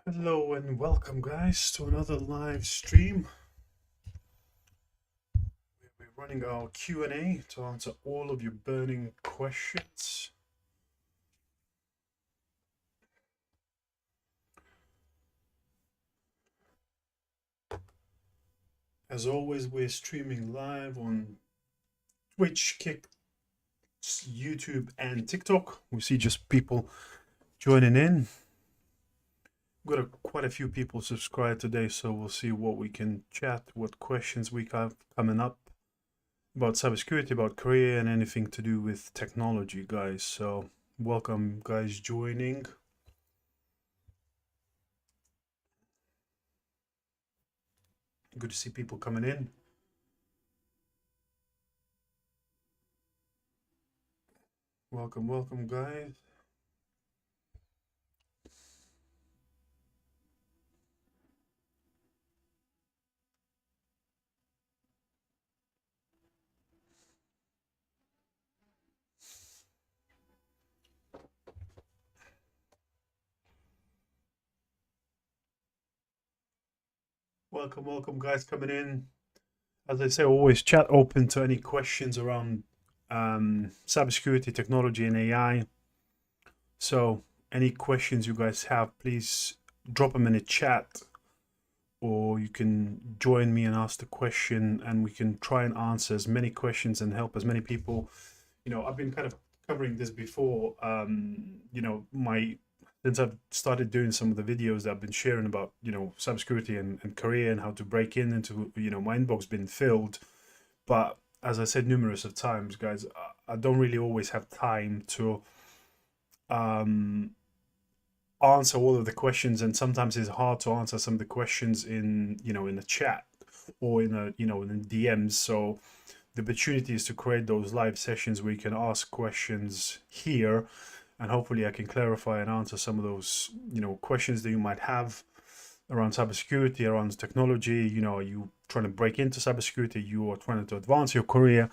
Hello and welcome guys to another live stream. We're running our Q&A to answer all of your burning questions. As always, we're streaming live on Twitch, Kick, YouTube and TikTok. We see just people joining in. We've got quite a few people subscribed today, so we'll see what we can chat, what questions we have coming up about cybersecurity, about career, and anything to do with technology, guys. So welcome guys joining. Good to see people coming in. Welcome, welcome guys. Welcome, welcome guys coming in. As I say, always chat open to any questions around cybersecurity, technology and AI. So any questions you guys have, please drop them in the chat, or you can join me and ask the question and we can try and answer as many questions and help as many people. You know, I've been kind of covering this before, you know, since I've started doing some of the videos that I've been sharing about, you know, cybersecurity and career and how to break into, you know, my inbox been filled. But as I said numerous of times, guys, I don't really always have time to answer all of the questions, and sometimes it's hard to answer some of the questions in, you know, in the chat or in a, you know, in DMs. So the opportunity is to create those live sessions where you can ask questions here, and hopefully I can clarify and answer some of those, you know, questions that you might have around cybersecurity, around technology. You know, are you trying to break into cybersecurity? You are trying to advance your career,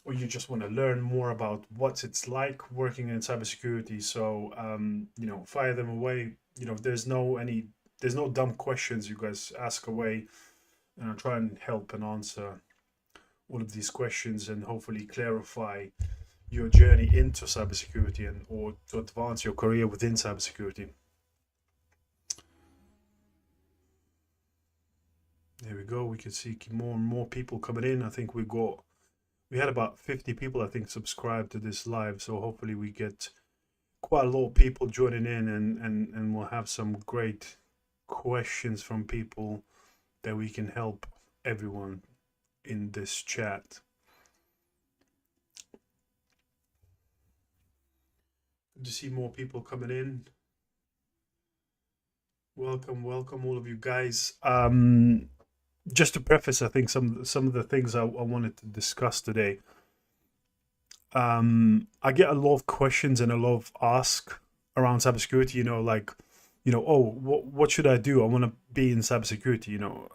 or you just want to learn more about what it's like working in cybersecurity. So, you know, fire them away. You know, there's no dumb questions. You guys ask away, and I'll try and help and answer all of these questions and hopefully clarify your journey into cybersecurity and or to advance your career within cybersecurity. There we go. We can see more and more people coming in. I think we had about 50 people, I think, subscribed to this live. So hopefully we get quite a lot of people joining in, and we'll have some great questions from people that we can help everyone in this chat. Good to see more people coming in. Welcome, welcome all of you guys. Just to preface, I think some of the things I wanted to discuss today. I get a lot of questions and a lot of ask around cybersecurity. You know, like, you know, oh, what should I do? I want to be in cybersecurity. You know,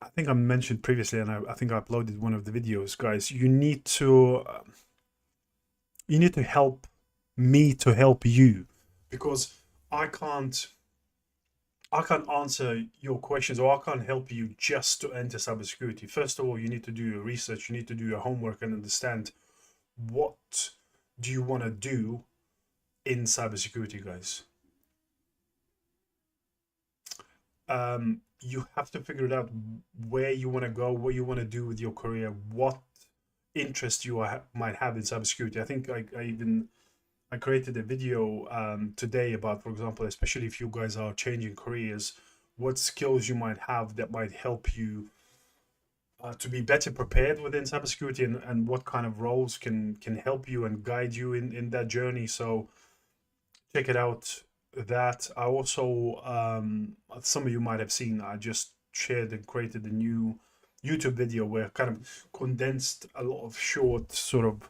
I think I mentioned previously, and I think I uploaded one of the videos, guys. You need to help me to help you, because I can't answer your questions, or I can't help you just to enter cybersecurity. First of all, you need to do your research, you need to do your homework and understand what do you want to do in cybersecurity, guys. You have to figure it out where you want to go, what you want to do with your career, what interest you might have in cybersecurity. I think I created a video today about, for example, especially if you guys are changing careers, what skills you might have that might help you to be better prepared within cybersecurity, and what kind of roles can help you and guide you in that journey. So check it out. That I also, some of you might have seen, I just shared and created a new YouTube video where I kind of condensed a lot of short sort of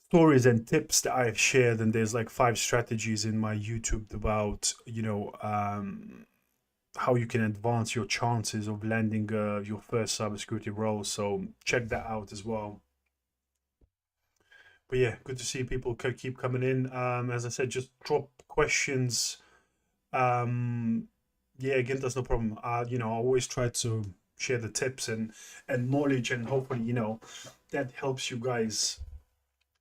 stories and tips that I've shared, and there's like 5 strategies in my YouTube about, how you can advance your chances of landing your first cybersecurity role. So check that out as well. But yeah, good to see people keep coming in. As I said, just drop questions. Yeah, again, that's no problem. I always try to share the tips and knowledge, and hopefully, that helps you guys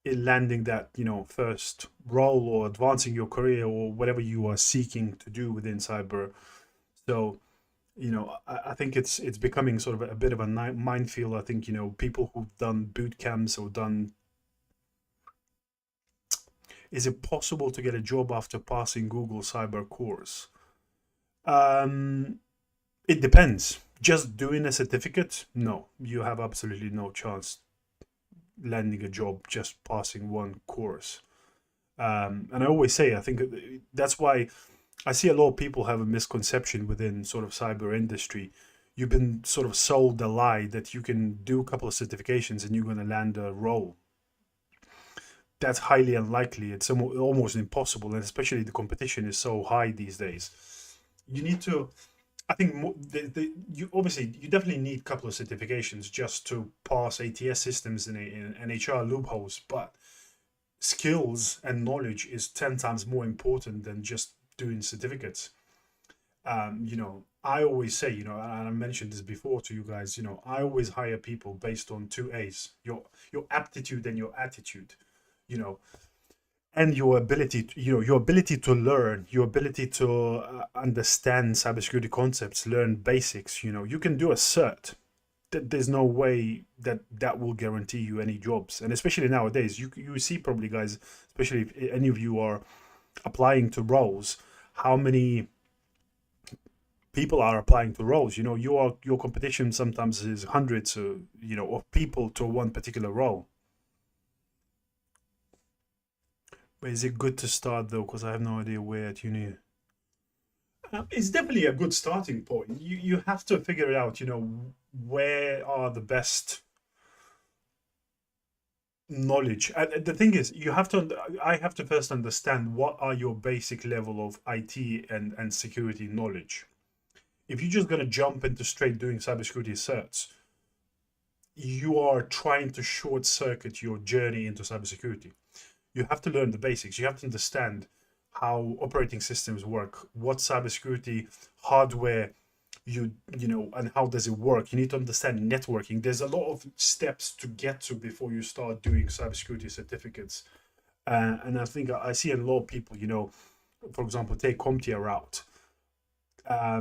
in landing that, first role or advancing your career or whatever you are seeking to do within cyber. So, I think it's becoming sort of a bit of a minefield. I think, people who've done boot camps or done, is it possible to get a job after passing Google Cyber course? Um, it depends. Just doing a certificate, no, you have absolutely no chance landing a job just passing one course. And I always say, I think that's why I see a lot of people have a misconception within sort of cyber industry. You've been sort of sold a lie that you can do a couple of certifications and you're going to land a role. That's highly unlikely. It's almost impossible, and especially the competition is so high these days. You need to, I think, you definitely need a couple of certifications just to pass ATS systems and HR loopholes, but skills and knowledge is 10 times more important than just doing certificates. I always say, and I mentioned this before to you guys, I always hire people based on 2 A's, your aptitude and your attitude, you know, and your ability to, your ability to learn, your ability to understand cybersecurity concepts, learn basics. You can do a cert. There's no way that will guarantee you any jobs, and especially nowadays, you see probably, guys, especially if any of you are applying to roles, how many people are applying to roles. Your competition sometimes is hundreds of people to one particular role. But is it good to start though? Because I have no idea where at uni. It's definitely a good starting point. You have to figure it out. Where are the best knowledge? And the thing is, I have to first understand what are your basic level of IT and security knowledge. If you're just gonna jump into straight doing cybersecurity certs, you are trying to short circuit your journey into cybersecurity. You have to learn the basics. You have to understand how operating systems work, what cybersecurity hardware and how does it work. You need to understand networking. There's a lot of steps to get to before you start doing cybersecurity certificates. And I think I see a lot of people, for example, take CompTIA route. I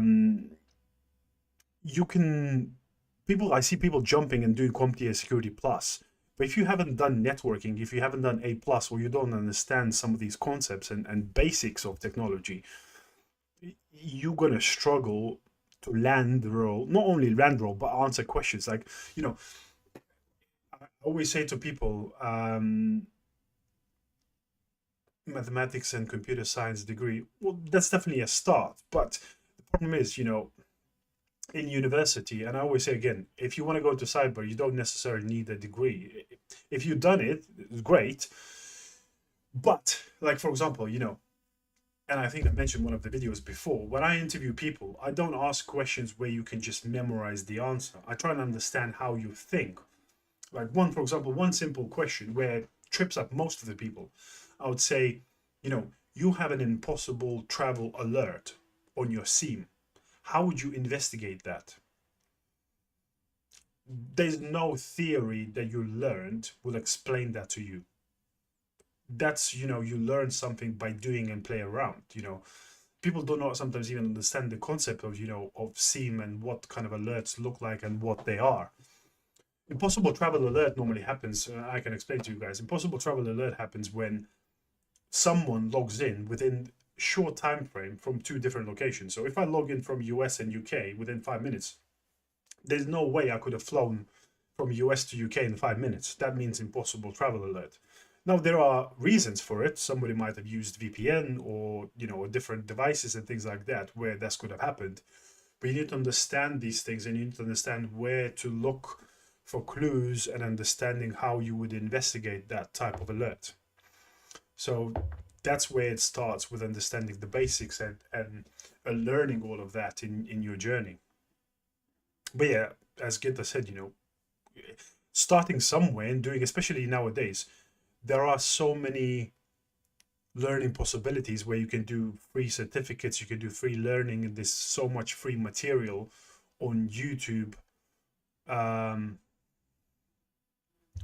see people jumping and doing CompTIA Security Plus. But if you haven't done networking, if you haven't done A plus, or you don't understand some of these concepts and basics of technology, you're gonna struggle to land the role. Not only land role, but answer questions. Like, I always say to people, mathematics and computer science degree, well, that's definitely a start. But the problem is, in university, and I always say again, if you want to go into cyber, you don't necessarily need a degree. If you've done it, it's great. But like, for example, and I think I mentioned one of the videos before, when I interview people, I don't ask questions where you can just memorize the answer. I try and understand how you think. Like, for example, one simple question where it trips up most of the people, I would say, you have an impossible travel alert on your SIEM. How would you investigate that? There's no theory that you learned will explain that to you. That's, you learn something by doing and play around. People do not sometimes even understand the concept of, of SIEM and what kind of alerts look like and what they are. Impossible travel alert normally happens, I can explain to you guys. Impossible travel alert happens when someone logs in within short time frame from 2 different locations. So if I log in from US and UK within 5 minutes, there's no way I could have flown from US to UK in 5 minutes. That means impossible travel alert. Now, there are reasons for it. Somebody might have used VPN or, different devices and things like that where this could have happened. But you need to understand these things, and you need to understand where to look for clues and understanding how you would investigate that type of alert. So that's where it starts, with understanding the basics and learning all of that in your journey. But yeah, as Ginta said, starting somewhere and doing, especially nowadays, there are so many learning possibilities where you can do free certificates, you can do free learning, and there's so much free material on YouTube.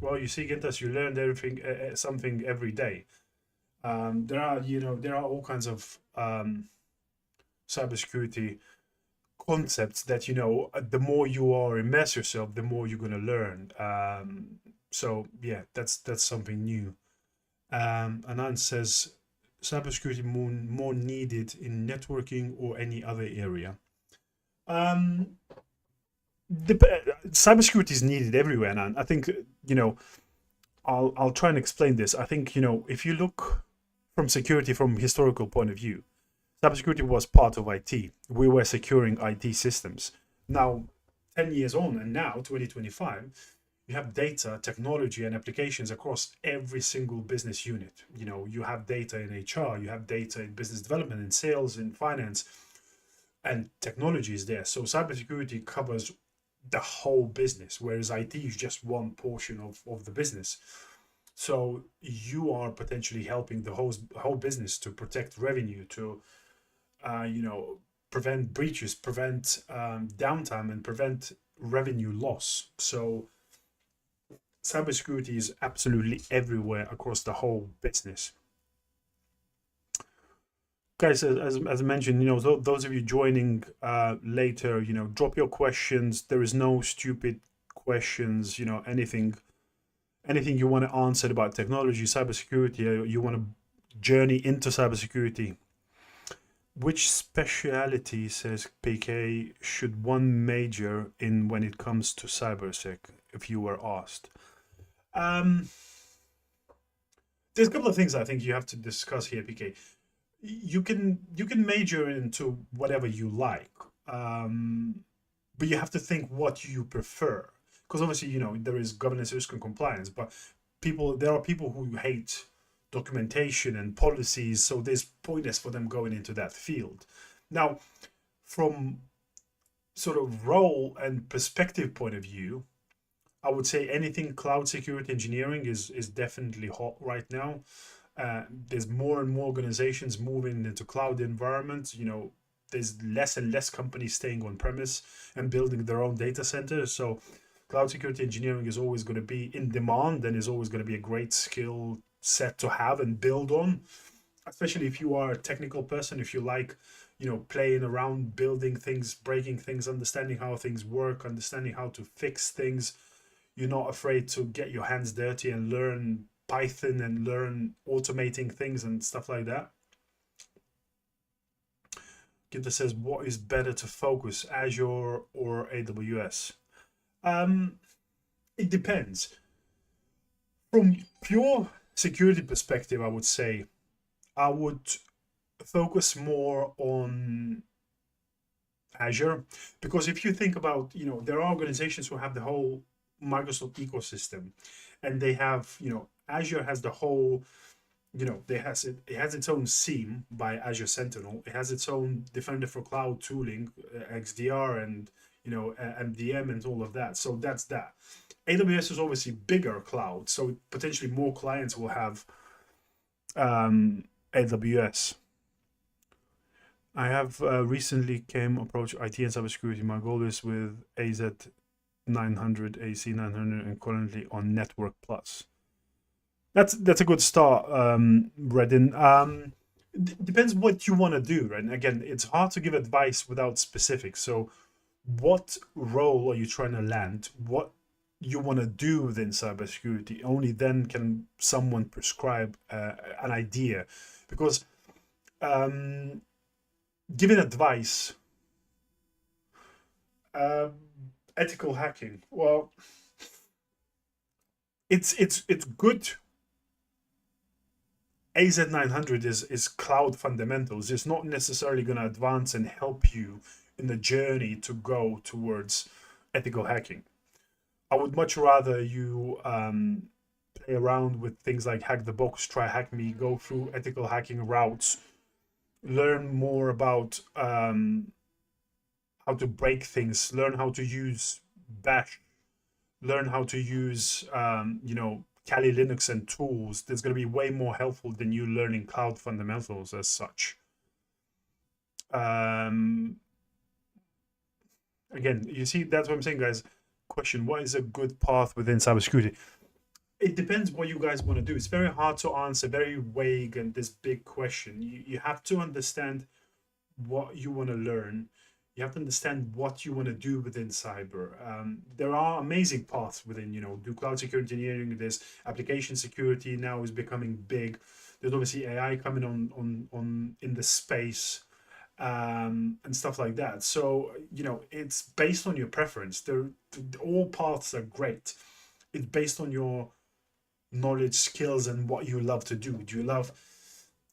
Well, you see, Gintas, you learned everything, something every day. There are all kinds of cybersecurity concepts that the more you are immerse yourself, the more you're going to learn. So yeah, that's something new. Anand says, cybersecurity more needed in networking or any other area. Cybersecurity is needed everywhere, and I think I'll try and explain this. I think if you look from security from historical point of view, cybersecurity was part of IT. We were securing IT systems. Now, 10 years on, and now 2025, you have data, technology, and applications across every single business unit. You have data in HR, you have data in business development, in sales, in finance, and technology is there. So cybersecurity covers the whole business, whereas IT is just one portion of the business. So you are potentially helping the whole business to protect revenue, to prevent breaches, prevent downtime, and prevent revenue loss. So cybersecurity is absolutely everywhere across the whole business. Guys, as I mentioned, those of you joining later, drop your questions. There is no stupid questions. Anything you want to answer about technology, cybersecurity, you want to journey into cybersecurity. Which speciality, says PK, should one major in when it comes to cybersec, if you were asked? There's a couple of things I think you have to discuss here, PK. You can major into whatever you like, but you have to think what you prefer, because obviously there is governance, risk, and compliance, but there are people who hate documentation and policies, so there's pointless for them going into that field. Now, from sort of role and perspective point of view, I would say anything cloud security engineering is definitely hot right now. There's more and more organizations moving into cloud environments. There's less and less companies staying on premise and building their own data centers. So cloud security engineering is always going to be in demand and is always going to be a great skill set to have and build on, especially if you are a technical person, if you like playing around, building things, breaking things, understanding how things work, understanding how to fix things. You're not afraid to get your hands dirty and learn Python and learn automating things and stuff like that. Ginter says, what is better to focus, Azure or AWS? It depends. From pure security perspective, I would say I would focus more on Azure, because if you think about, there are organizations who have the whole Microsoft ecosystem, and they have, Azure has the whole, it has its own SIEM by Azure Sentinel. It has its own Defender for Cloud tooling, XDR, and MDM and all of that. So that's that. AWS is obviously bigger cloud, so potentially more clients will have AWS. I have recently came approach IT and cybersecurity. My goal is with AZ900, AC900, and currently on Network Plus. That's a good start, Redin. Depends what you want to do, right? And again, it's hard to give advice without specifics. So what role are you trying to land? What you want to do within cybersecurity? Only then can someone prescribe an idea, because giving advice, ethical hacking, well, it's good. AZ900 is cloud fundamentals. It's not necessarily going to advance and help you in the journey to go towards ethical hacking. I would much rather you play around with things like Hack the Box, Try Hack Me, go through ethical hacking routes, learn more about how to break things, learn how to use Bash, learn how to use, Kali Linux and tools. That's going to be way more helpful than you learning cloud fundamentals as such. Um, Again, you see, that's what I'm saying, guys. Question: what is a good path within cybersecurity? It depends what you guys want to do. It's very hard to answer, very vague, and this big question. You have to understand what you want to learn. You have to understand what you want to do within cyber. There are amazing paths within, do cloud security engineering. There's application security now is becoming big. There's obviously AI coming on in the space, and stuff like that. So it's based on your preference. All paths are great. It's based on your knowledge, skills, and what you love to do. Do you love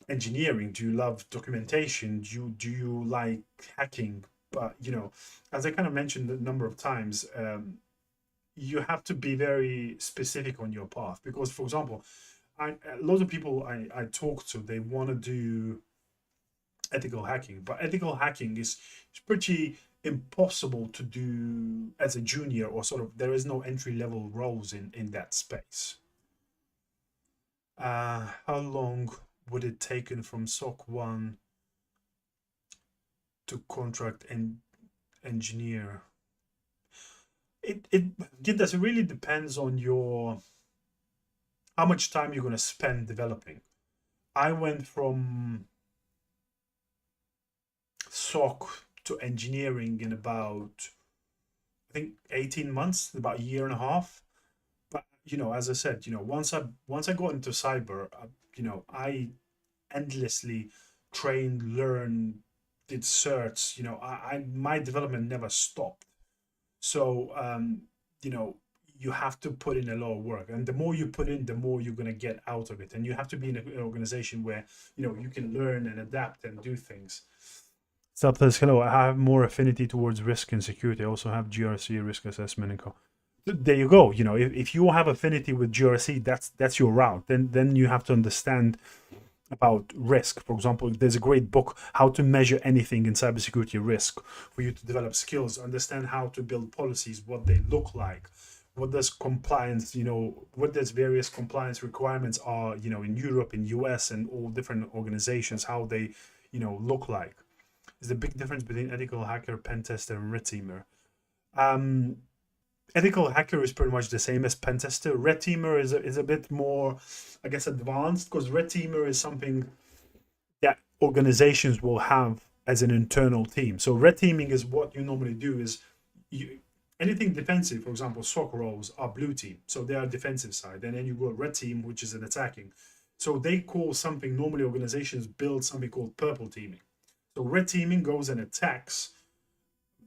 engineering? Do you love documentation? Do you like hacking? But as I kind of mentioned a number of times, you have to be very specific on your path, because, for example, lots of people I talk to, they want to do ethical hacking, but ethical hacking is pretty impossible to do as a junior, or sort of there is no entry level roles in that space. How long would it taken from SOC 1 to contract and engineer? It really depends on your how much time you're going to spend developing. I went from SOC to engineering in about, I think, 18 months, about a year and a half. But as I said, once I got into cyber, I endlessly trained, learned, did certs. My development never stopped. So you have to put in a lot of work, and the more you put in, the more you're going to get out of it. And you have to be in an organization where you can learn and adapt and do things. Subtles, hello. I have more affinity towards risk and security. I also have GRC, risk assessment, and there you go. If you have affinity with GRC, that's your route. Then you have to understand about risk. For example, there's a great book, How to Measure Anything in Cybersecurity Risk, for you to develop skills, understand how to build policies, what they look like, what does compliance, what does various compliance requirements are, in Europe, in US, and all different organizations, how they, look like. There's a big difference between ethical hacker, pen tester, and red teamer. Ethical hacker is pretty much the same as pen tester. Red teamer is a bit more, I guess, advanced, because red teamer is something that organizations will have as an internal team. So red teaming is what you normally do is anything defensive. For example, SOC roles are blue team, so they are defensive side, and then you go red team, which is an attacking. So they call something, normally organizations build something called purple teaming. So red teaming goes and attacks,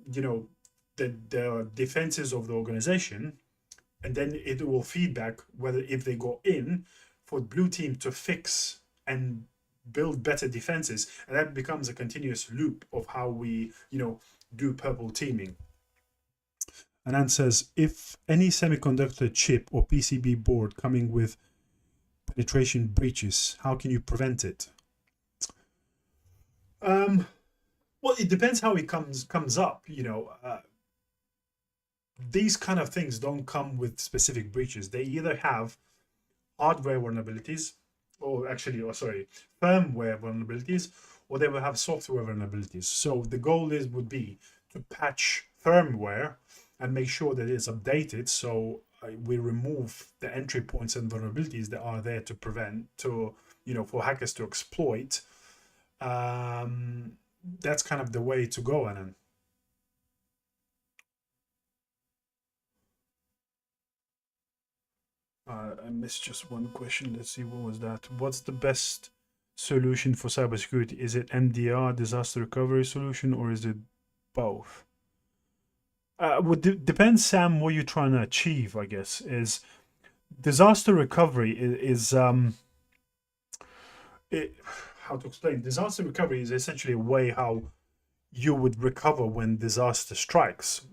the defenses of the organization, and then it will feedback whether, if they go in, for blue team to fix and build better defenses, and that becomes a continuous loop of how we do purple teaming. And Anne says, if any semiconductor chip or PCB board coming with penetration breaches, how can you prevent it? Well, it depends how it comes up. These kind of things don't come with specific breaches. They either have hardware vulnerabilities, firmware vulnerabilities, or they will have software vulnerabilities. So the goal would be to patch firmware and make sure that it's updated. So we remove the entry points and vulnerabilities that are there to prevent, for hackers to exploit. That's kind of the way to go, Anand. I missed just one question. Let's see, what was that? What's the best solution for cybersecurity? Is it MDR, disaster recovery solution, or is it both? Depends, Sam, what you're trying to achieve, I guess. Is disaster recovery how to explain? Disaster recovery is essentially a way how you would recover when disaster strikes.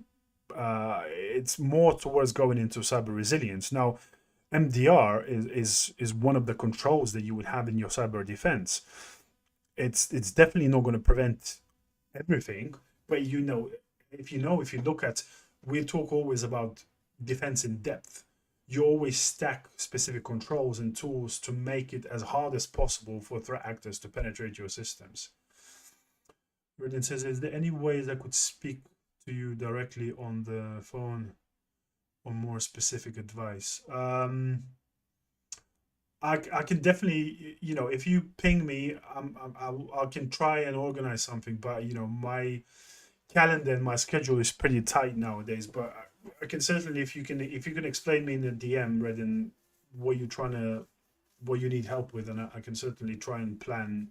It's more towards going into cyber resilience. Now, MDR is one of the controls that you would have in your cyber defense. It's definitely not going to prevent everything, but if you look at, we talk always about defense in depth. You always stack specific controls and tools to make it as hard as possible for threat actors to penetrate your systems. Redden says, is there any ways I could speak to you directly on the phone or more specific advice? I can definitely, if you ping me, I can try and organize something, but my calendar and my schedule is pretty tight nowadays. But I can certainly, if you can explain me in the DM, Redden, what you need help with, and I can certainly try and plan,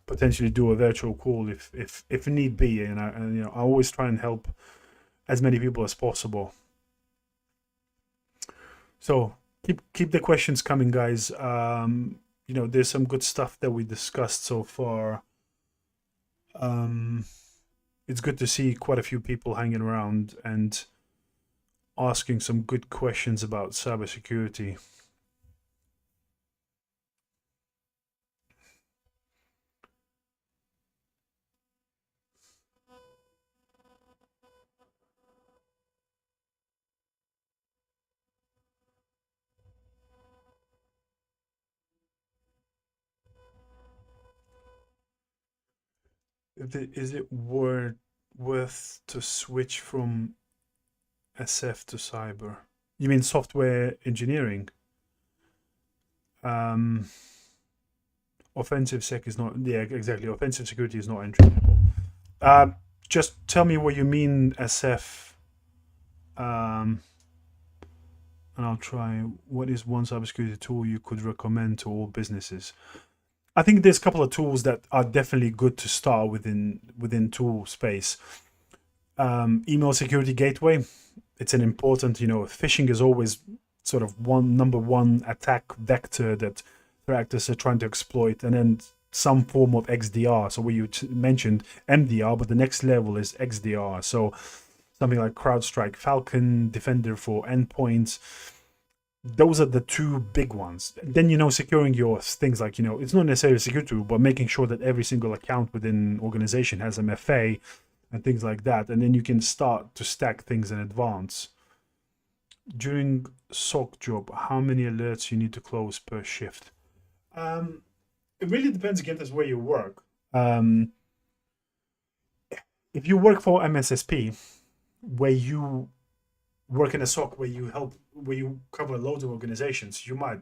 potentially do a virtual call if need be, and I always try and help as many people as possible. So keep the questions coming, guys. There's some good stuff that we discussed so far. It's good to see quite a few people hanging around and asking some good questions about cybersecurity. Is it worth to switch from SF to cyber? You mean software engineering? Offensive sec is not. Yeah, exactly. Offensive security is not entry level. Just tell me what you mean, SF. And I'll try. What is one cybersecurity tool you could recommend to all businesses? I think there's a couple of tools that are definitely good to start within tool space. Email security gateway. It's an important, phishing is always sort of number one attack vector that threat actors are trying to exploit, and then some form of XDR. So you mentioned MDR, but the next level is XDR. So something like CrowdStrike Falcon, Defender for endpoints. Those are the two big ones. Then, securing your things like, it's not necessarily a security tool, but making sure that every single account within an organization has MFA and things like that. And then you can start to stack things in advance. During SOC job, how many alerts you need to close per shift? It really depends again as where you work. If you work for MSSP, where you work in a SOC where you cover loads of organizations, you might,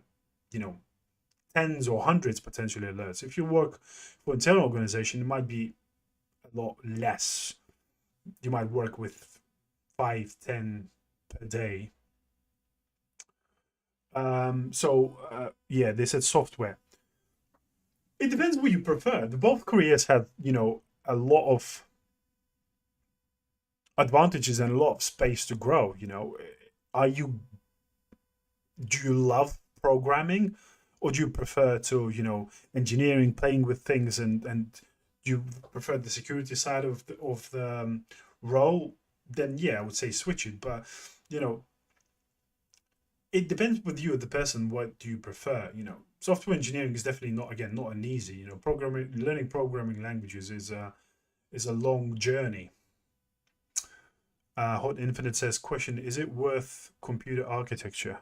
tens or hundreds potentially alerts. If you work for internal organization, it might be a lot less. You might work with 5, 10 per day. They said software. It depends what you prefer. Both careers have, a lot of advantages and a lot of space to grow. Do you love programming, or do you prefer to, engineering, playing with things, and do you prefer the security side of the role? Then I would say switch it. But it depends with you, the person. What do you prefer? Software engineering is definitely not an easy. Learning programming languages is a long journey. Hot Infinite says, question, is it worth computer architecture?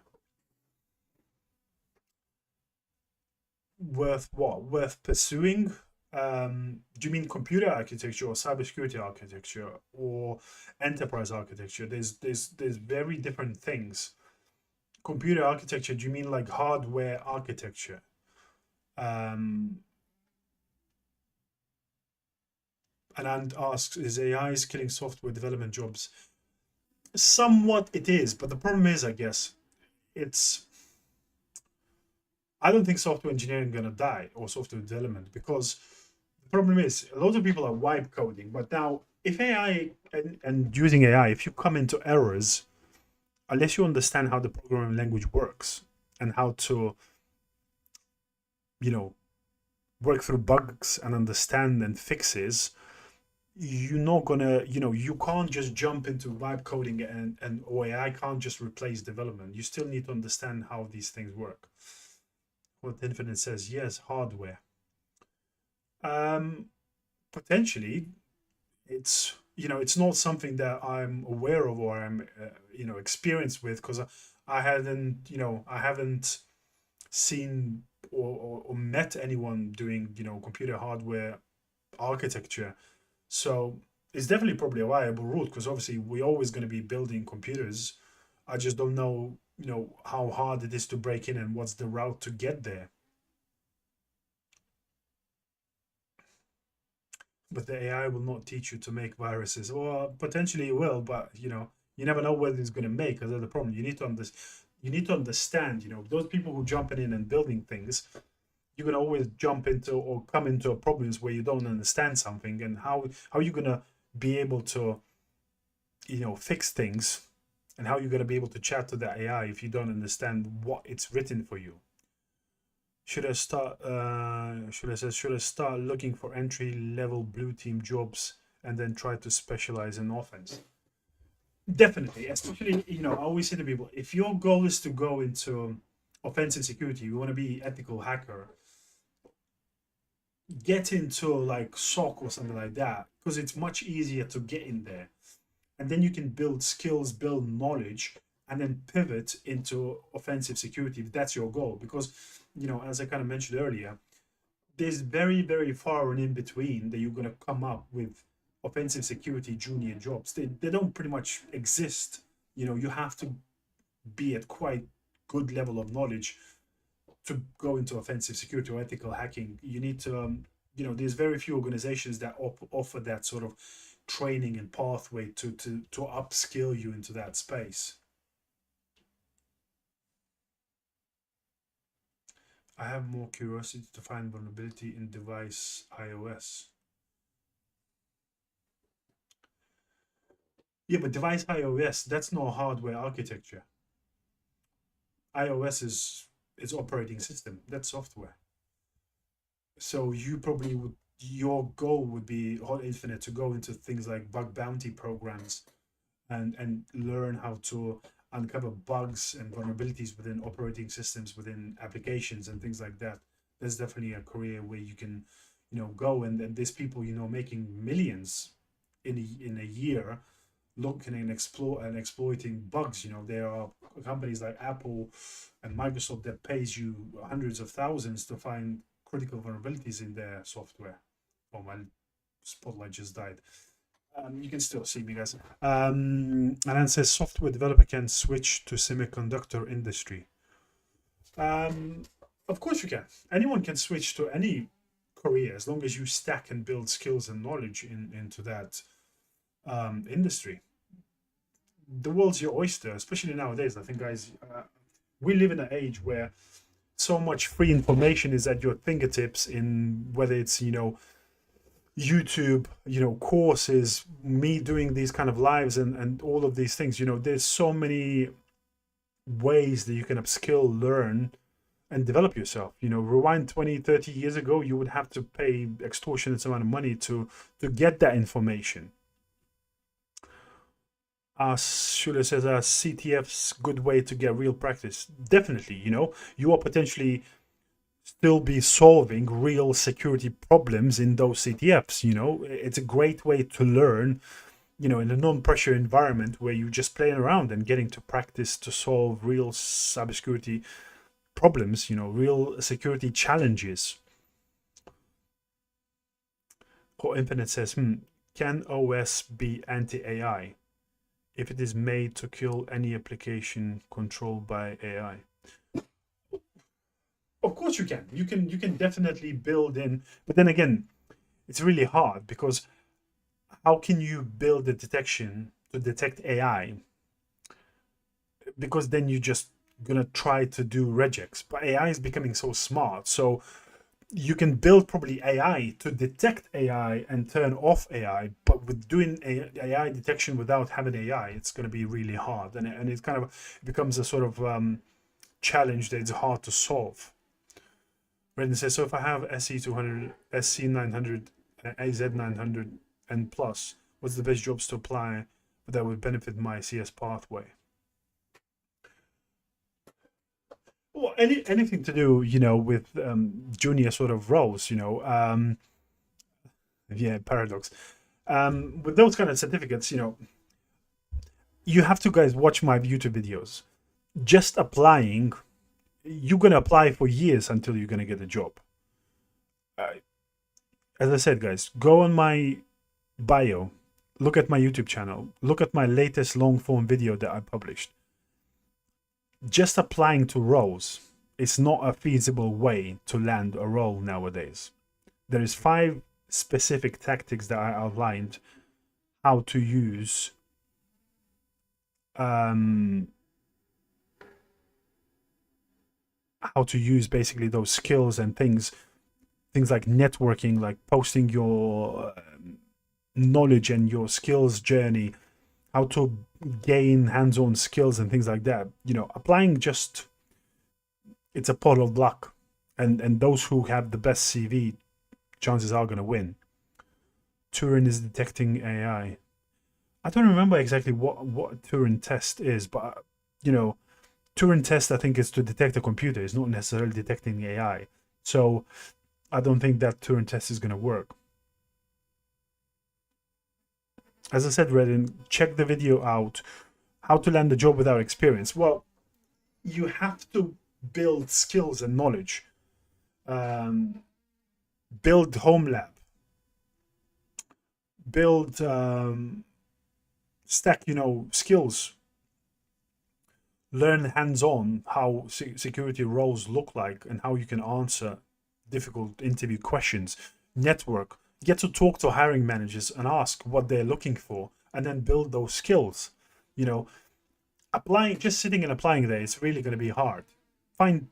Worth what? Worth pursuing? Do you mean computer architecture or cybersecurity architecture or enterprise architecture? There's very different things. Computer architecture, do you mean like hardware architecture? And asks, is AI killing software development jobs? Somewhat it is, but the problem is, I guess, I don't think software engineering is going to die, or software development, because the problem is a lot of people are wipe coding. But now, if AI and using AI, if you come into errors, unless you understand how the programming language works and how to, work through bugs and understand and fixes, you're not gonna, you can't just jump into vibe coding and or AI can't just replace development. You still need to understand how these things work. What Infinite says, yes, hardware. Um, Potentially, it's not something that I'm aware of or I'm experienced with, because I haven't seen or met anyone doing computer hardware architecture. So it's definitely probably a viable route, because obviously we're always going to be building computers. I just don't know, how hard it is to break in and what's the route to get there. But the AI will not teach you to make viruses. Well, potentially it will, but you never know whether it's going to make. Because that's the problem. You need to understand. Those people who jumping in and building things, you can always jump into or come into problems where you don't understand something, and how you gonna be able to fix things, and how you're gonna be able to chat to the AI if you don't understand what it's written for you. Should I start looking for entry level blue team jobs and then try to specialize in offense? Definitely, especially I always say to people, if your goal is to go into offensive security, you want to be ethical hacker, get into like SOC or something like that, because it's much easier to get in there, and then you can build skills, build knowledge, and then pivot into offensive security if that's your goal. Because as I kind of mentioned earlier, there's very, very far and in between that you're going to come up with offensive security junior jobs. They don't pretty much exist. You have to be at quite good level of knowledge to go into offensive security or ethical hacking. You need to there's very few organizations that offer that sort of training and pathway to upskill you into that space. I have more curiosity to find vulnerability in device iOS. Yeah, but device iOS, that's not hardware architecture. iOS is operating system. That's software. So you probably would your goal would be Hot Infinite to go into things like bug bounty programs and learn how to uncover bugs and vulnerabilities within operating systems, within applications and things like that. There's definitely a career where you can go, and there's people making millions in a year looking and explore and exploiting bugs. There are companies like Apple and Microsoft that pays you hundreds of thousands to find critical vulnerabilities in their software. Oh, my spotlight just died. You can still see me, guys. And then says software developer can switch to semiconductor industry. Of course you can. Anyone can switch to any career as long as you stack and build skills and knowledge into that industry. The world's your oyster, especially nowadays. I think, guys, we live in an age where so much free information is at your fingertips, in whether it's YouTube, courses, me doing these kind of lives and all of these things. There's so many ways that you can upskill, learn, and develop yourself. Rewind 20, 30 years ago, you would have to pay extortionate amount of money to get that information. Schuler says, CTF's good way to get real practice. Definitely, you are potentially still be solving real security problems in those CTFs. It's a great way to learn, in a non-pressure environment where you're just playing around and getting to practice to solve real cybersecurity problems, real security challenges. Or Infinite says, can OS be anti-AI if it is made to kill any application controlled by AI? Of course you can. You can definitely build in, but then again, it's really hard, because how can you build a detection to detect AI? Because then you just gonna try to do regex. But AI is becoming so smart, so you can build probably AI to detect AI and turn off AI, but with doing AI detection without having AI, it's going to be really hard, and it kind of becomes a sort of challenge that it's hard to solve. Brendan says, so if I have SC200, SC900, AZ900, And plus, what's the best jobs to apply that would benefit my CS pathway? Well, anything to do, with junior sort of roles, yeah, paradox. With those kind of certificates, you have to, guys, watch my YouTube videos. Just applying, you're going to apply for years until you're going to get a job. As I said, guys, go on my bio, look at my YouTube channel, look at my latest long form video that I published. Just applying to roles is not a feasible way to land a role nowadays. There is 5 specific tactics that I outlined how to use basically those skills and things like networking, like posting your knowledge and your skills journey, how to gain hands-on skills and things like that. Applying, just, it's a pot of luck, and those who have the best CV, chances are going to win. Turing is detecting AI. I don't remember exactly what Turing test is, but Turing test, I think, is to detect a computer. It's not necessarily detecting AI. So I don't think that Turing test is going to work. As I said, Redden, check the video out. How to land a job without experience. Well, you have to build skills and knowledge. Build home lab. Build stack, skills. Learn hands-on how security roles look like and how you can answer difficult interview questions. Network. Get to talk to hiring managers and ask what they're looking for, and then build those skills. Applying, just sitting and applying there, it's really going to be hard. Find,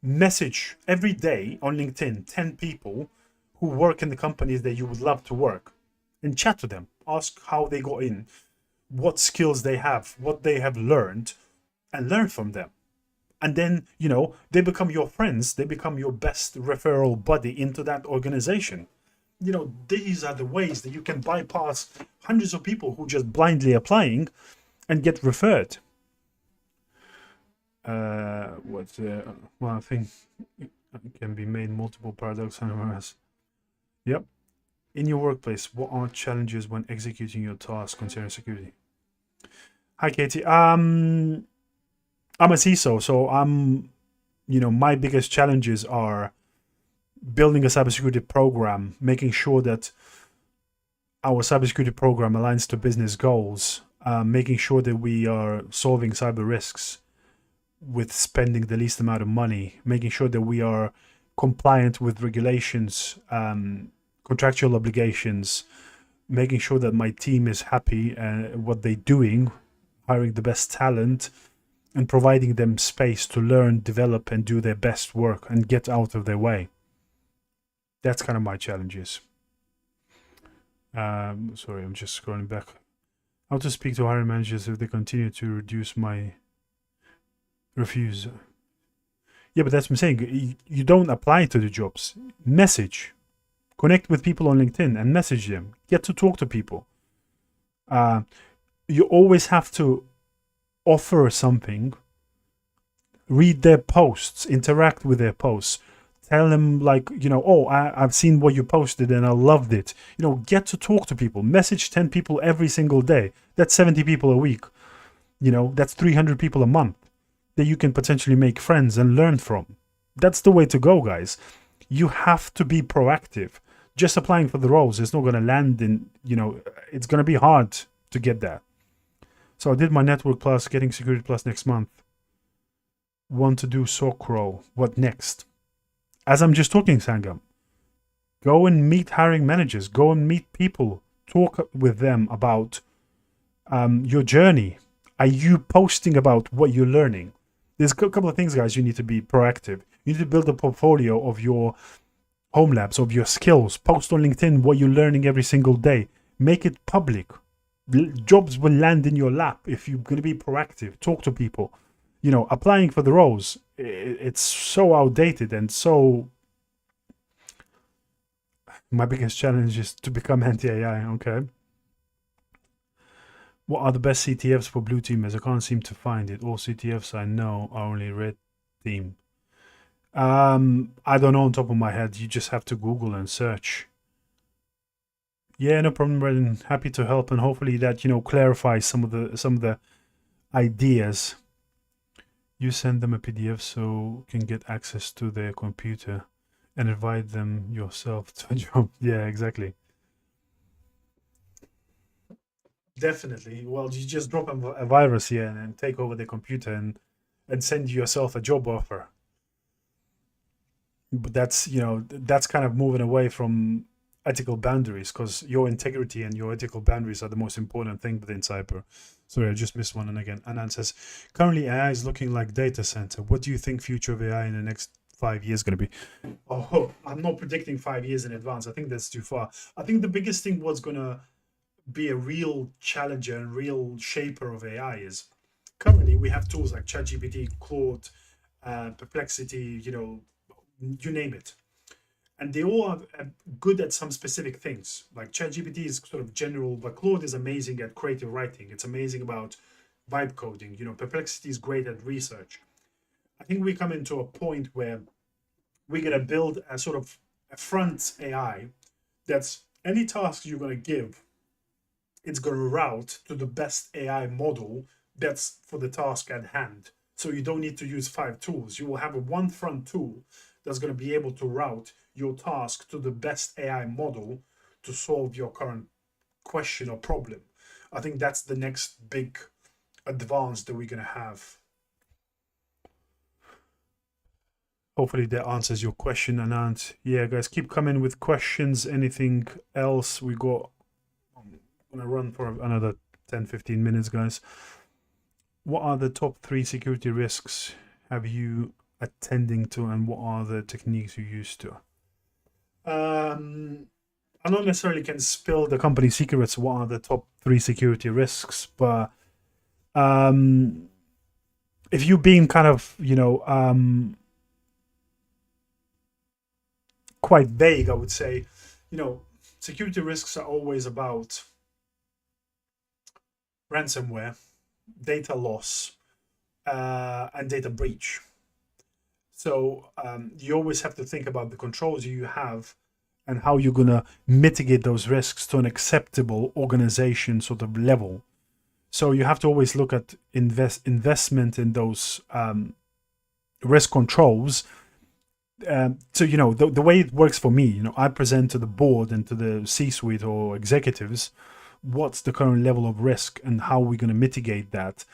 message every day on LinkedIn 10 people who work in the companies that you would love to work, and chat to them. Ask how they got in, what skills they have, what they have learned, and learn from them. And then, they become your friends. They become your best referral buddy into that organization. These are the ways that you can bypass hundreds of people who just blindly applying and get referred. Well, I think it can be made multiple paradox and Yep. In your workplace, what are challenges when executing your task concerning security? Hi, Katie. I'm a CISO, so my biggest challenges are building a cybersecurity program, making sure that our cybersecurity program aligns to business goals, making sure that we are solving cyber risks with spending the least amount of money, making sure that we are compliant with regulations, contractual obligations, making sure that my team is happy what they're doing, hiring the best talent, and providing them space to learn, develop, and do their best work and get out of their way. That's kind of my challenges. Sorry, I'm just scrolling back. How to speak to hiring managers if they continue to refuse. Yeah, but that's what I'm saying. You don't apply to the jobs. Message. Connect with people on LinkedIn and message them. Get to talk to people. You always have to offer something. Read their posts. Interact with their posts. Tell them, I've seen what you posted and I loved it. Get to talk to people. Message 10 people every single day. That's 70 people a week. That's 300 people a month that you can potentially make friends and learn from. That's the way to go, guys. You have to be proactive. Just applying for the roles is not going to land in, it's going to be hard to get that. So I did my Network Plus, getting Security Plus next month. Want to do SOC role. What next? As I'm just talking, Sangam, go and meet hiring managers. Go and meet people. Talk with them about your journey. Are you posting about what you're learning? There's a couple of things, guys. You need to be proactive. You need to build a portfolio of your home labs, of your skills. Post on LinkedIn what you're learning every single day. Make it public. Jobs will land in your lap if you're going to be proactive. Talk to people. Applying for the roles, it's so outdated and so My biggest challenge is to become anti-AI. Okay. What are the best CTFs for blue teamers? I can't seem to find it. All CTFs I know are only red team. I don't know on top of my head. You just have to Google and search. Yeah, no problem, Brendan. Happy to help, and hopefully that clarifies some of the ideas. You send them a PDF so can get access to their computer and invite them yourself to a job. Yeah, exactly. Definitely. Well, you just drop a virus here and take over the computer and send yourself a job offer. But that's kind of moving away from ethical boundaries, because your integrity and your ethical boundaries are the most important thing within cyber. Sorry, I just missed one. And again, Anand says, currently AI is looking like data center. What do you think future of AI in the next 5 years going to be? Oh, I'm not predicting 5 years in advance. I think that's too far. I think the biggest thing what's going to be a real challenger and real shaper of AI is currently we have tools like ChatGPT, Claude, Perplexity, you name it. And they all are good at some specific things. Like ChatGPT is sort of general, but Claude is amazing at creative writing. It's amazing about vibe coding. Perplexity is great at research. I think we come into a point where we're going to build a sort of a front AI that's any task you're going to give, it's going to route to the best AI model that's for the task at hand. So you don't need to use 5 tools. You will have a one front tool that's going to be able to route your task to the best AI model to solve your current question or problem. I think that's the next big advance that we're going to have. Hopefully that answers your question, Anand. Yeah, guys, keep coming with questions. Anything else? I'm going to run for another 10-15 minutes, guys. What are the top 3 security risks have you attending to, and what are the techniques you use to? I not necessarily can spill the company secrets. What are the top 3 security risks? But if you've been kind of, quite vague, I would say, security risks are always about ransomware, data loss, and data breach. So you always have to think about the controls you have and how you're going to mitigate those risks to an acceptable organization sort of level. So you have to always look at investment in those risk controls. So, the way it works for me, I present to the board and to the C-suite or executives what's the current level of risk and how we're going to mitigate that.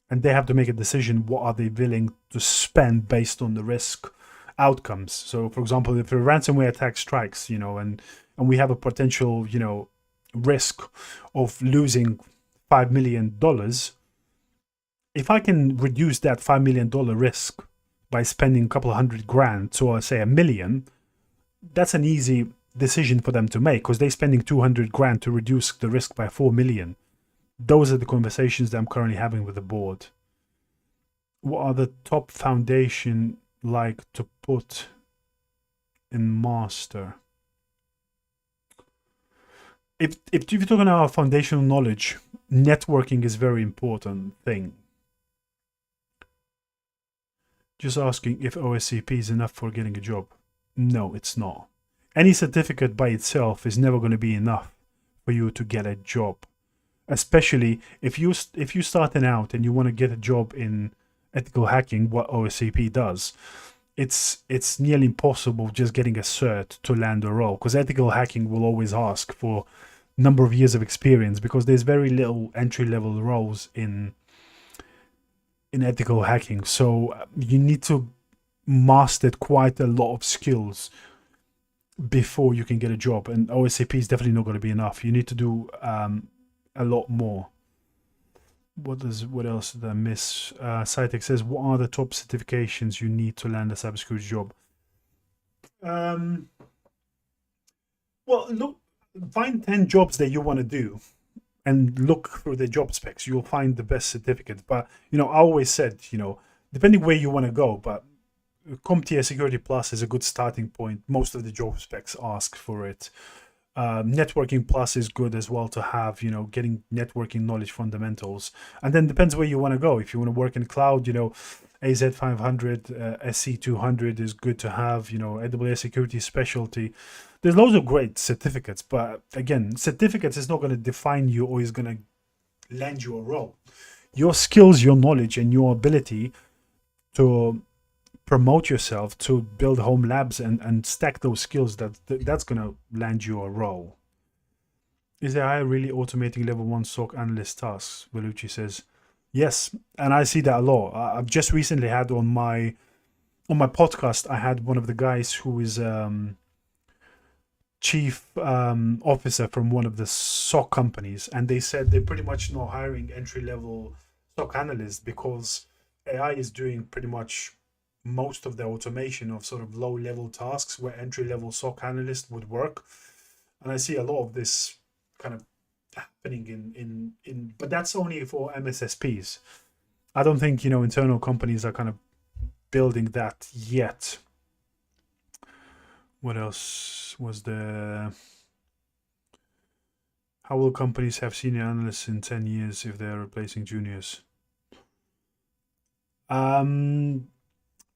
And they have to make a decision, what are they willing to spend based on the risk outcomes. So, for example, if a ransomware attack strikes, and we have a potential, risk of losing $5 million, if I can reduce that $5 million risk by spending a couple of $100,000 to, say, $1 million, that's an easy decision for them to make, because they're spending $200,000 to reduce the risk by $4 million. Those are the conversations that I'm currently having with the board. What are the top foundation like to put in master? If you're talking about foundational knowledge, networking is a very important thing. Just asking if OSCP is enough for getting a job. No, it's not. Any certificate by itself is never going to be enough for you to get a job. Especially if you're starting out and you want to get a job in ethical hacking, what OSCP does, it's nearly impossible just getting a cert to land a role, because ethical hacking will always ask for a number of years of experience, because there's very little entry-level roles in ethical hacking. So you need to master quite a lot of skills before you can get a job, and OSCP is definitely not going to be enough. You need to do a lot more. What else did I miss? Cytec says, what are the top certifications you need to land a cybersecurity job? Well, look, find 10 jobs that you want to do and look through the job specs. You'll find the best certificates. But, I always said, depending where you want to go, but CompTIA Security Plus is a good starting point. Most of the job specs ask for it. Networking Plus is good as well to have, getting networking knowledge fundamentals. And then depends where you want to go. If you want to work in cloud, AZ500, SC200 is good to have, AWS Security Specialty. There's loads of great certificates, but again, certificates is not going to define you or is going to land you a role. Your skills, your knowledge, and your ability to promote yourself, to build home labs and stack those skills, that's going to land you a role. Is AI really automating level 1 SOC analyst tasks? Bellucci says, yes, and I see that a lot. I've just recently had on my podcast, I had one of the guys who is chief officer from one of the SOC companies, and they said they're pretty much not hiring entry-level SOC analysts because AI is doing pretty much most of the automation of sort of low-level tasks where entry-level SOC analyst would work. And I see a lot of this kind of happening in but that's only for MSSPs. I don't think, internal companies are kind of building that yet. What else was there? How will companies have senior analysts in 10 years if they're replacing juniors?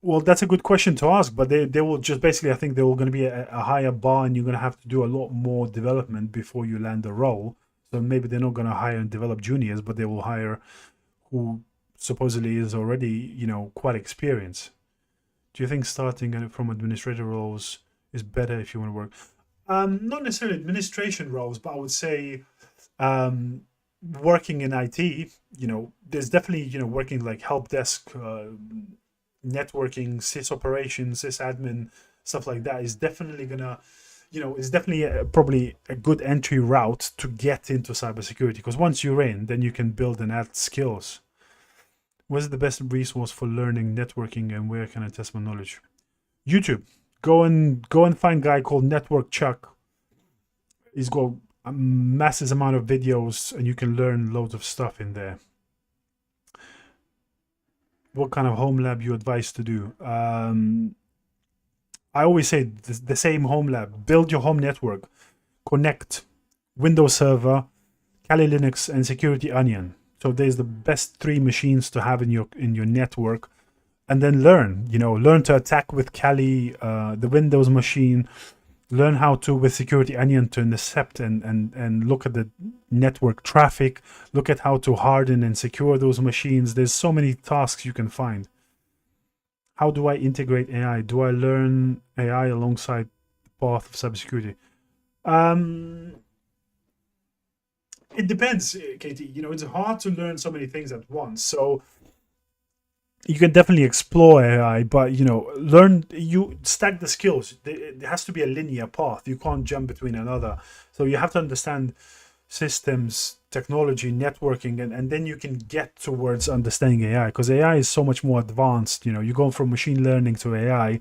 Well, that's a good question to ask, but they will just basically, I think there will going to be a higher bar and you're going to have to do a lot more development before you land a role. So maybe they're not going to hire and develop juniors, but they will hire who supposedly is already, quite experienced. Do you think starting from administrator roles is better if you want to work? Not necessarily administration roles, but I would say working in IT, there's definitely, working like help desk, networking, sys operations, sys admin, stuff like that is definitely gonna, is definitely probably a good entry route to get into cybersecurity, because once you're in, then you can build and add skills. What's the best resource for learning networking and where can I test my knowledge? YouTube. Go and find a guy called Network Chuck. He's got a massive amount of videos and you can learn loads of stuff in there. What kind of home lab you advise to do? I always say the same home lab. Build your home network. Connect Windows Server, Kali Linux, and Security Onion. So there's the best 3 machines to have in your network. And then learn to attack with Kali, the Windows machine. Learn how to, with Security Onion, to intercept and look at the network traffic. Look at how to harden and secure those machines. There's so many tasks you can find. How do I integrate AI? Do I learn AI alongside the path of cybersecurity? It depends, Katie. It's hard to learn so many things at once. So you can definitely explore AI, but you stack the skills. There has to be a linear path. You can't jump between another. So you have to understand systems, technology, networking, and then you can get towards understanding AI, because AI is so much more advanced. You go from machine learning to AI,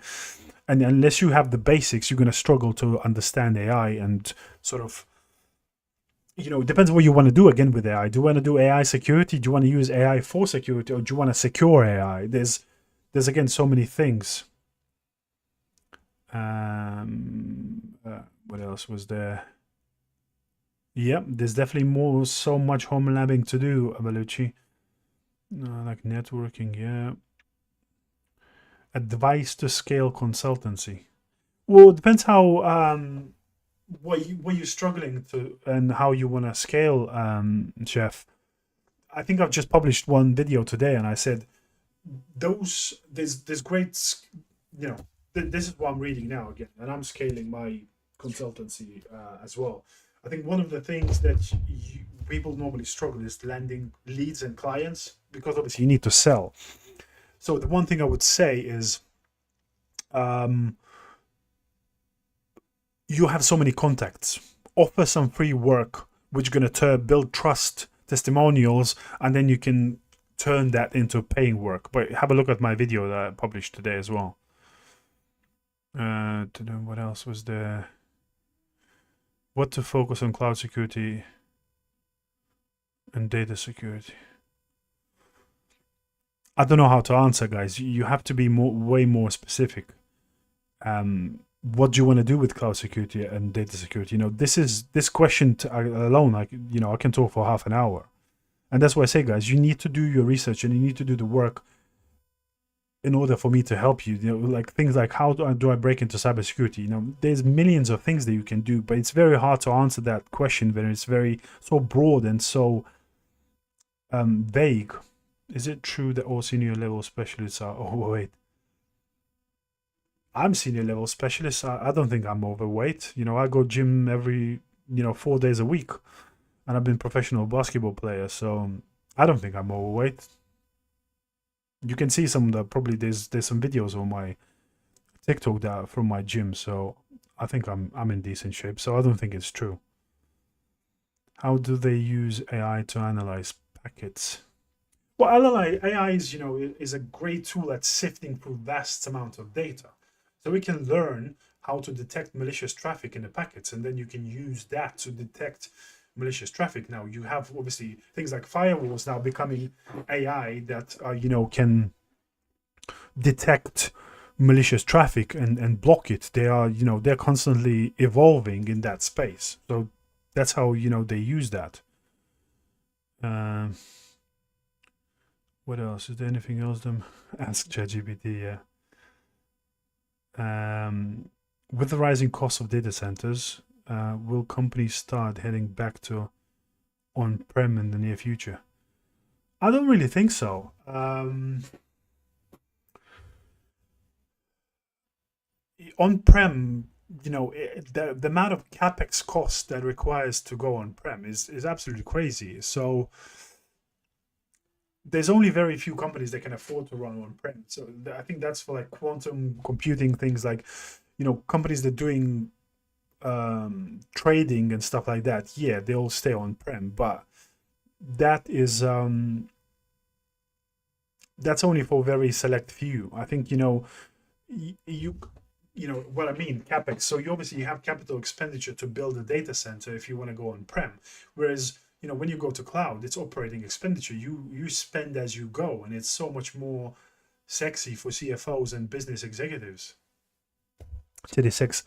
and unless you have the basics, you're going to struggle to understand AI and sort of, it depends what you want to do again with AI. Do you want to do AI security? Do you want to use AI for security, or do you want to secure AI? There's again so many things. What else was there? Yep, there's definitely so much home labbing to do, Bellucci. Like networking, yeah. Advice to scale consultancy. Well, it depends how what you're struggling to and how you want to scale, Chef. I think I've just published one video today, and I said there's great, this is what I'm reading now again, and I'm scaling my consultancy as well. I think one of the things that people normally struggle is landing leads and clients, because obviously you need to sell. So the one thing I would say is, you have so many contacts. Offer some free work, which is going to build trust, testimonials, and then you can turn that into paying work. But have a look at my video that I published today as well. What else was there? What to focus on cloud security and data security. I don't know how to answer, guys. You have to be way more specific. What do you want to do with cloud security and data security? This question alone, I can talk for half an hour. And that's why I say, guys, you need to do your research and you need to do the work in order for me to help you. Like things like how do I break into cybersecurity? There's millions of things that you can do, but it's very hard to answer that question when it's so broad and so vague. Is it true that all senior level specialists are overweight? I'm senior level specialist. I don't think I'm overweight. I go gym every 4 days a week, and I've been professional basketball player, so I don't think I'm overweight. You can see probably there's some videos on my TikTok that from my gym, so I think I'm in decent shape. So I don't think it's true. How do they use AI to analyze packets? Well, AI is a great tool at sifting through vast amounts of data. So we can learn how to detect malicious traffic in the packets, and then you can use that to detect malicious traffic. Now you have obviously things like firewalls now becoming AI that can detect malicious traffic and block it. They're constantly evolving in that space. So that's how they use that. What else? Is there anything else? Ask ChatGPT. Yeah. With the rising cost of data centers, will companies start heading back to on-prem in the near future? I don't really think so. On-prem, the amount of capex cost that requires to go on-prem is absolutely crazy. So there's only very few companies that can afford to run on-prem. So I think that's for like quantum computing things, like companies that are doing trading and stuff like that. Yeah, they'll stay on-prem, but that is that's only for very select few. I think you what I mean, capex. So you obviously have capital expenditure to build a data center if you want to go on-prem, whereas when you go to cloud, it's operating expenditure. You spend as you go, and it's so much more sexy for CFOs and business executives. Teddy says,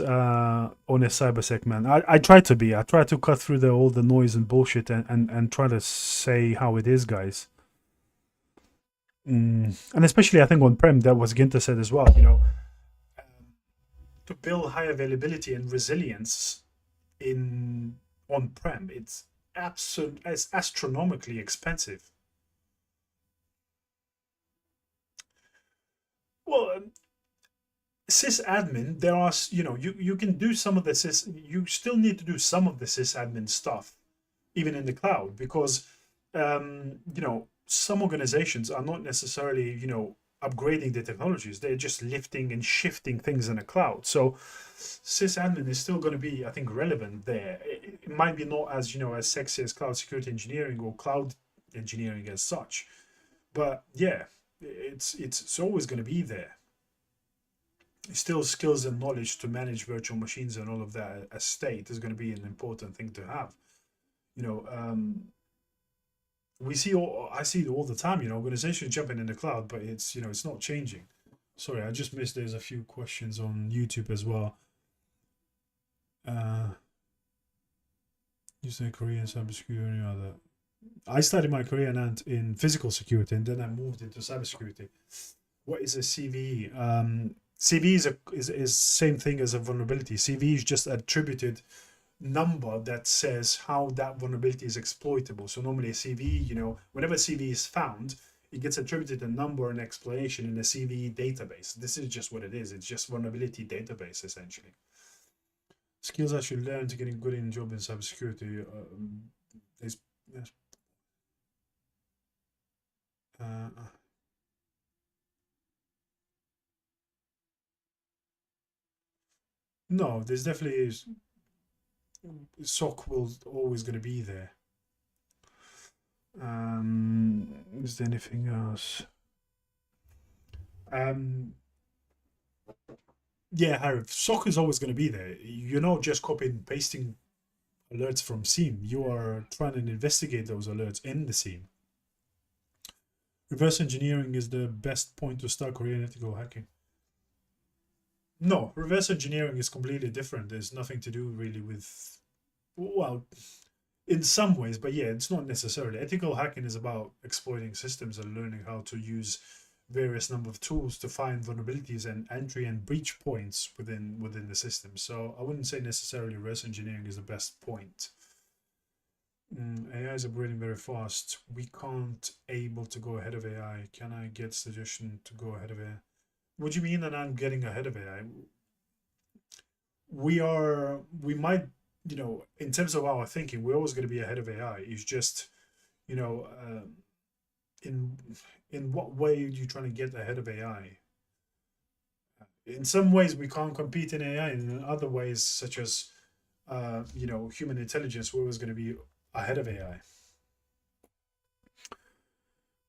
honest cybersec man. I try to be. I try to cut through all the noise and bullshit and try to say how it is, guys. And especially, I think on-prem, that was Ginter said as well, to build high availability and resilience in on-prem, it's astronomically expensive. Well, sysadmin, there are you can do some of the you still need to do some of the sysadmin stuff even in the cloud, because some organizations are not necessarily upgrading the technologies. They're just lifting and shifting things in the cloud. So sysadmin is still going to be, I think, relevant there. It might be not as as sexy as cloud security engineering or cloud engineering as such, but yeah, it's always going to be there. Still, skills and knowledge to manage virtual machines and all of that estate is going to be an important thing to have. I see it all the time. Organizations jumping in the cloud, but it's it's not changing. Sorry, I just missed. There's a few questions on YouTube as well. You say Korean cybersecurity or that? I started my career in physical security, and then I moved into cybersecurity. What is a CVE? CVE is same thing as a vulnerability. CVE is just attributed number that says how that vulnerability is exploitable. So normally a CVE, whenever CVE is found, it gets attributed a number and explanation in a CVE database. This is just what it is. It's just vulnerability database, essentially. Skills I should learn to getting good in job in cybersecurity is no, there's definitely is. SOC will always going to be there. Is there anything else? Yeah, Harry, SOC is always going to be there. You're not just copying and pasting alerts from SIEM. You are trying to investigate those alerts in the SIEM. Reverse engineering is the best point to start Korean ethical hacking. No, reverse engineering is completely different. There's nothing to do really with, well, in some ways, but yeah, it's not necessarily. Ethical hacking is about exploiting systems and learning how to use various number of tools to find vulnerabilities and entry and breach points within the system. So I wouldn't say necessarily reverse engineering is the best point. AI is upgrading very fast. We can't able to go ahead of AI. Can I get suggestion to go ahead of AI? What do you mean that I'm getting ahead of AI? We might, in terms of our thinking, we're always going to be ahead of AI. It's just, you know, in what way are you trying to get ahead of AI? In some ways, we can't compete in AI, and in other ways, such as, human intelligence, we're always going to be ahead of AI.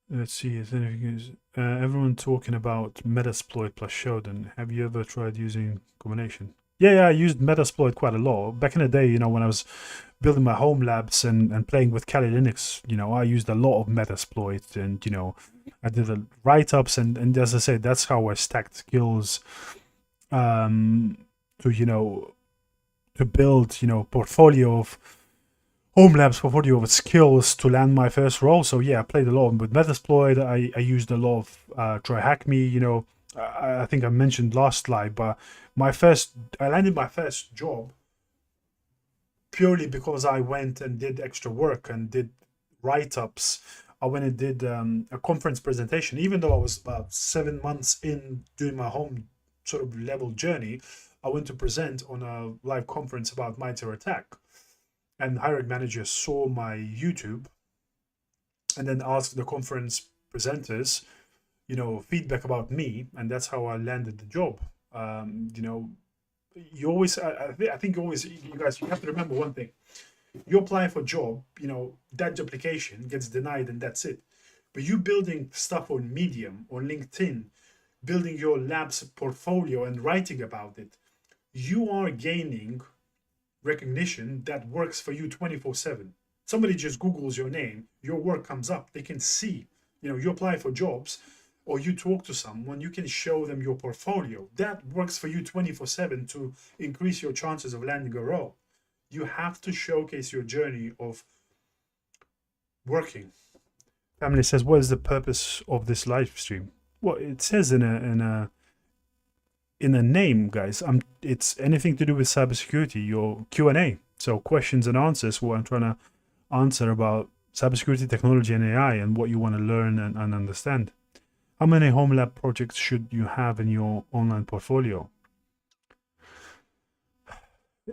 Let's see, is anything everyone talking about Metasploit plus Shodan. Have you ever tried using combination? Yeah, I used Metasploit quite a lot. Back in the day, when I was building my home labs and playing with Kali Linux, I used a lot of Metasploit and, I did the write-ups and as I said, that's how I stacked skills to build, portfolio of home labs portfolio of skills to land my first role. So yeah, I played a lot with Metasploit. I used a lot of Try Hack Me. I think I mentioned last slide, but I landed my first job purely because I went and did extra work and did write-ups. I went and did a conference presentation, even though I was about 7 months in doing my home sort of level journey. I went to present on a live conference about MITRE ATT&CK, and hiring manager saw my YouTube and then asked the conference presenters, feedback about me, and that's how I landed the job. You always, I think always, you guys, you have to remember one thing. You apply for a job, that application gets denied and that's it. But you building stuff on Medium or LinkedIn, building your lab's portfolio and writing about it, you are gaining recognition that works for you 24/7. Somebody just Googles your name, your work comes up, they can see, you apply for jobs or you talk to someone, you can show them your portfolio. That works for you 24/7 to increase your chances of landing a role. You have to showcase your journey of working. Family says, what is the purpose of this live stream? Well, it says in a name, guys. It's anything to do with cybersecurity, your Q&A. So questions and answers, what I'm trying to answer about cybersecurity technology and AI and what you want to learn and understand. How many home lab projects should you have in your online portfolio?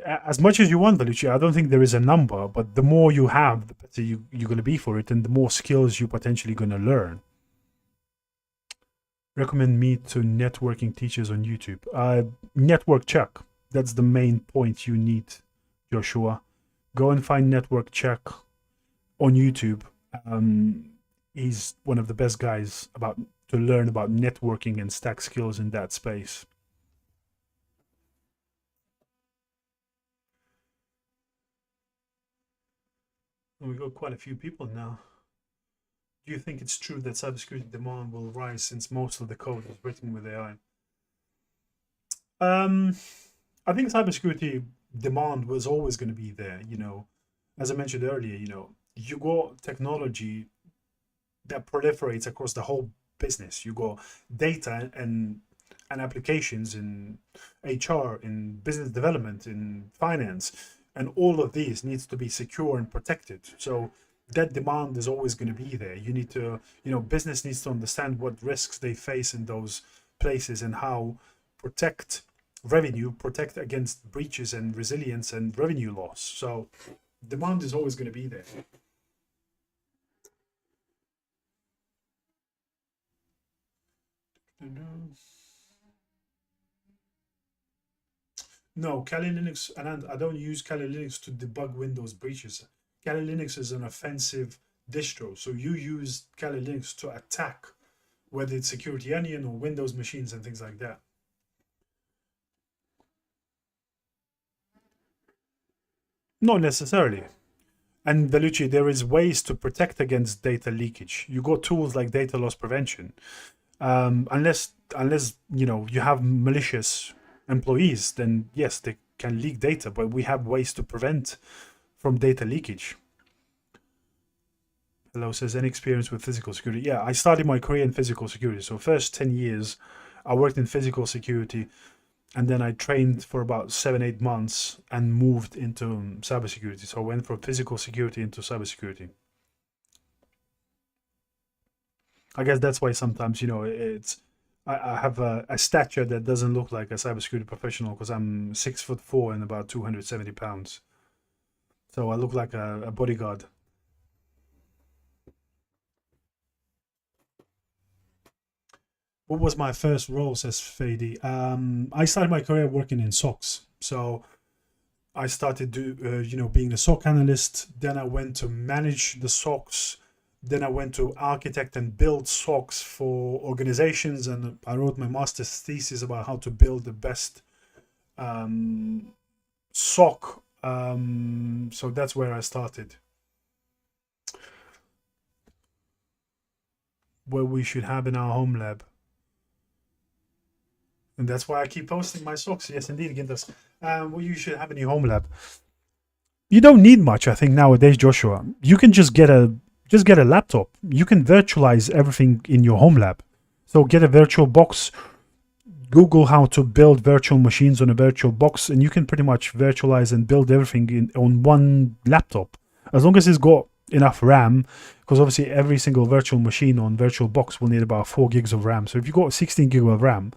As much as you want, Valucci. I don't think there is a number, but the more you have, the better you're going to be for it, and the more skills you're potentially going to learn. Recommend me to networking teachers on YouTube. Network check. That's the main point you need, Joshua. Go and find Network Check on YouTube. He's one of the best guys to learn about networking and stack skills in that space. We've got quite a few people now. Do you think it's true that cybersecurity demand will rise since most of the code is written with AI? I think cybersecurity demand was always going to be there. As I mentioned earlier, you got technology that proliferates across the whole business. You got data and applications in HR, in business development, in finance, and all of these needs to be secure and protected. So that demand is always going to be there. You need to, business needs to understand what risks they face in those places and how protect against breaches and resilience and revenue loss. So demand is always going to be there. No, Kali Linux, and I don't use Kali Linux to debug Windows breaches. Kali Linux is an offensive distro, so you use Kali Linux to attack, whether it's Security Onion or Windows machines and things like that. Not necessarily. And Bellucci, there is ways to protect against data leakage. You got tools like data loss prevention. Unless you have malicious employees, then yes, they can leak data, but we have ways to prevent from data leakage. Hello says, any experience with physical security? Yeah, I started my career in physical security. So first 10 years, I worked in physical security, and then I trained for about 7-8 months and moved into cybersecurity. So I went from physical security into cybersecurity. I guess that's why sometimes, I have a stature that doesn't look like a cybersecurity professional, because I'm 6'4" and about 270 pounds. So I look like a bodyguard. What was my first role, says Fady? I started my career working in SOCs. So I started being a SOC analyst. Then I went to manage the SOCs. Then I went to architect and build SOCs for organizations, and I wrote my master's thesis about how to build the best SOC. So that's where I started. Where we should have in our home lab. And that's why I keep posting my SOCs. Yes, indeed, Gintas. What you should have in your home lab. You don't need much, I think, nowadays, Joshua. You can just get a laptop. You can virtualize everything in your home lab. So get a virtual box. Google how to build virtual machines on a virtual box, and you can pretty much virtualize and build everything on one laptop, as long as it's got enough RAM, because obviously every single virtual machine on virtual box will need about 4 gigs of RAM. So if you've got 16 gig of RAM,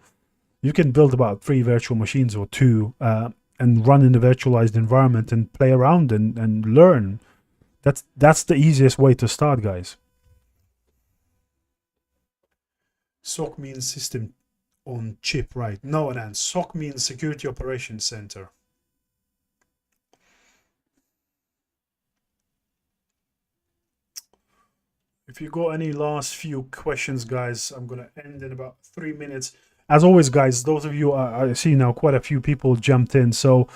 you can build about 3 virtual machines or 2 and run in a virtualized environment and play around and learn. That's the easiest way to start, guys. SOC means system on chip, right? No, Anan. SOC means Security Operations Center. If you got any last few questions, guys, I'm going to end in about 3 minutes. As always, guys, those of you, I see now quite a few people jumped in. So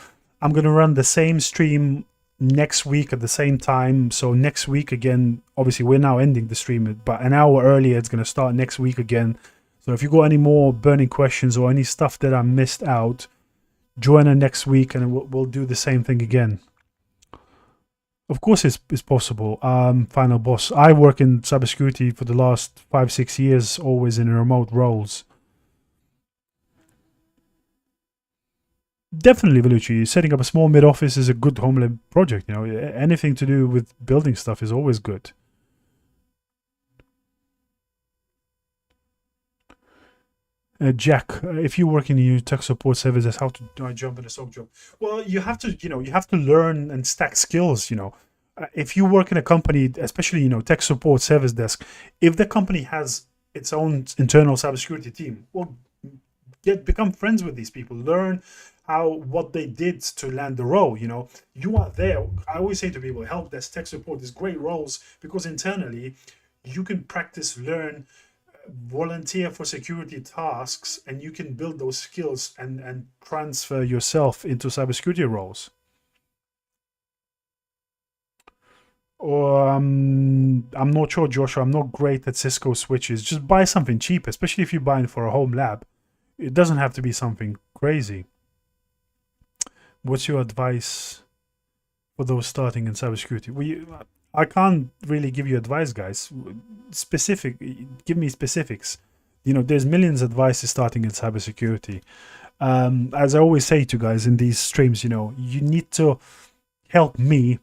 I'm going to run the same stream next week at the same time. So next week again, obviously we're now ending the stream, but an hour earlier, it's going to start next week again. So if you got any more burning questions or any stuff that I missed out, join us next week and we'll do the same thing again. Of course it's possible. Final boss. I work in cybersecurity for the last 5-6 years, always in remote roles. Definitely, Vellucci. Setting up a small mid-office is a good home lab project. Anything to do with building stuff is always good. Jack, if you work in your tech support services, how do I jump in a SOC job? Well, you have to learn and stack skills. If you work in a company, especially tech support service desk, if the company has its own internal cybersecurity team, well, become friends with these people. Learn what they did to land the role. You are there. I always say to people, help desk, tech support is great roles, because internally you can practice, learn, volunteer for security tasks, and you can build those skills and transfer yourself into cybersecurity roles. Or I'm not sure, Joshua. I'm not great at Cisco switches. Just buy something cheap, especially if you're buying for a home lab. It doesn't have to be something crazy. What's your advice for those starting in cybersecurity? I can't really give you advice, guys. Give me specifics. There's millions of advice starting in cybersecurity. As I always say to guys in these streams, you need to help me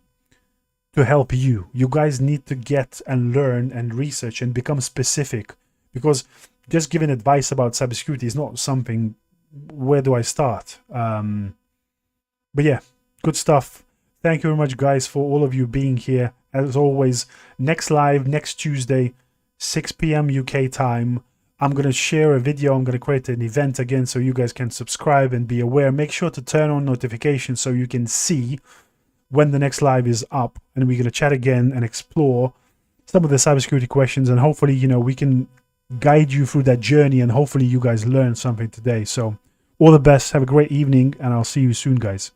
to help you. You guys need to get and learn and research and become specific, because just giving advice about cybersecurity is not something, where do I start? But yeah, good stuff. Thank you very much, guys, for all of you being here. As always, next live, next Tuesday, 6 p.m. UK time. I'm going to share a video. I'm going to create an event again so you guys can subscribe and be aware. Make sure to turn on notifications so you can see when the next live is up. And we're going to chat again and explore some of the cybersecurity questions. And hopefully, we can guide you through that journey, and hopefully you guys learned something today. So all the best. Have a great evening, and I'll see you soon, guys.